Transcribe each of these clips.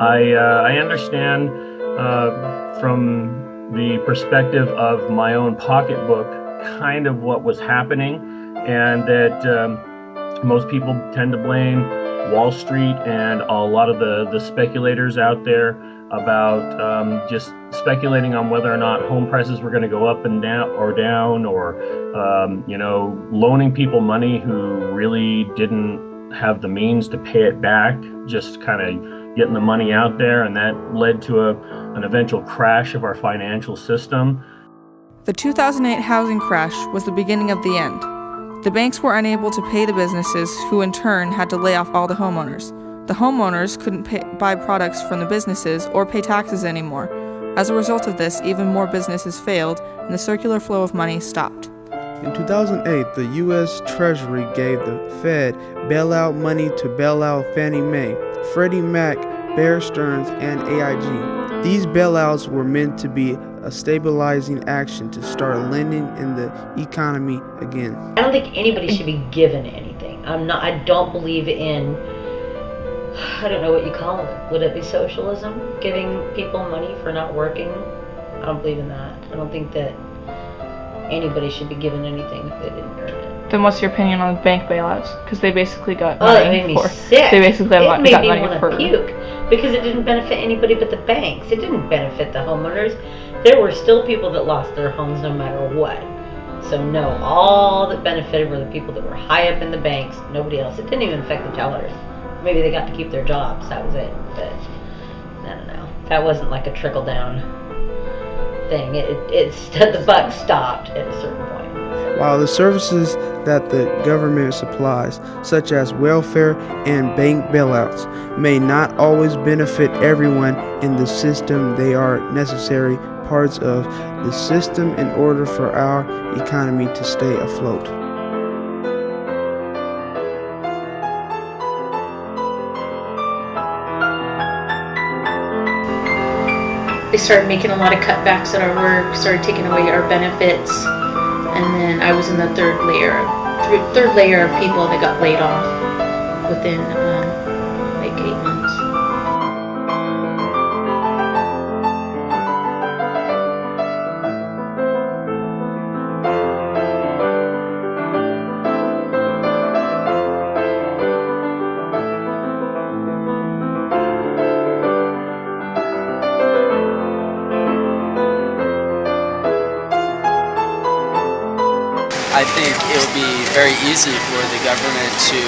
I understand from the perspective of my own pocketbook kind of what was happening, and that most people tend to blame Wall Street and a lot of the speculators out there about just speculating on whether or not home prices were going to go up and down, or loaning people money who really didn't have the means to pay it back, just kind of getting the money out there, and that led to an eventual crash of our financial system. The 2008 housing crash was the beginning of the end. The banks were unable to pay the businesses, who in turn had to lay off all the homeowners. The homeowners couldn't buy products from the businesses or pay taxes anymore. As a result of this, even more businesses failed, and the circular flow of money stopped. In 2008, the U.S. Treasury gave the Fed bailout money to bail out Fannie Mae, Freddie Mac, Bear Stearns, and AIG. These bailouts were meant to be a stabilizing action to start lending in the economy again. I don't think anybody should be given anything. I don't believe in, I don't know what you call it. Would it be socialism? Giving people money for not working? I don't believe in that. I don't think that anybody should be given anything if they didn't earn it. Then what's your opinion on bank bailouts? Because they basically got money. Oh, that made me sick. They basically got money for. It made me want to puke, because it didn't benefit anybody but the banks. It didn't benefit the homeowners. There were still people that lost their homes no matter what. So no, all that benefited were the people that were high up in the banks, nobody else. It didn't even affect the tellers. Maybe they got to keep their jobs, that was it. But I don't know. That wasn't like a trickle down thing. The buck stopped at a certain point. While the services that the government supplies, such as welfare and bank bailouts, may not always benefit everyone in the system, they are necessary parts of the system in order for our economy to stay afloat. They started making a lot of cutbacks at our work, started taking away our benefits, and then I was in the third layer of people that got laid off within like 8 months. I think it would be very easy for the government to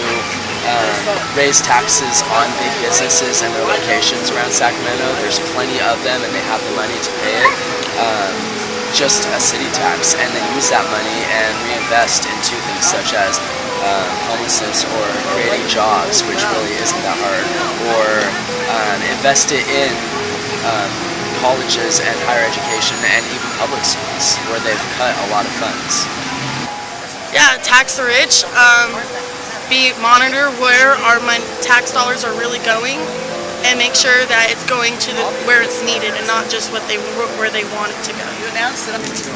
raise taxes on big businesses and their locations around Sacramento. There's plenty of them and they have the money to pay it. Just a city tax, and then use that money and reinvest into things such as homelessness or creating jobs, which really isn't that hard, or invest it in colleges and higher education and even public schools where they've cut a lot of funds. Yeah, tax the rich, monitor where our tax dollars are really going, and make sure that it's going to where it's needed and not just where they want it to go.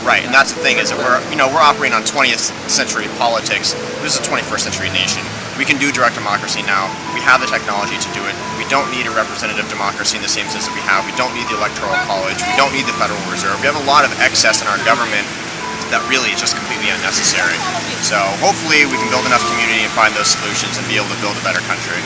Right, and that's the thing, is that we're operating on 20th century politics. This is a 21st century nation. We can do direct democracy now. We have the technology to do it. We don't need a representative democracy in the same sense that we have. We don't need the Electoral College. We don't need the Federal Reserve. We have a lot of excess in our government that really is just completely unnecessary. So hopefully we can build enough community and find those solutions and be able to build a better country.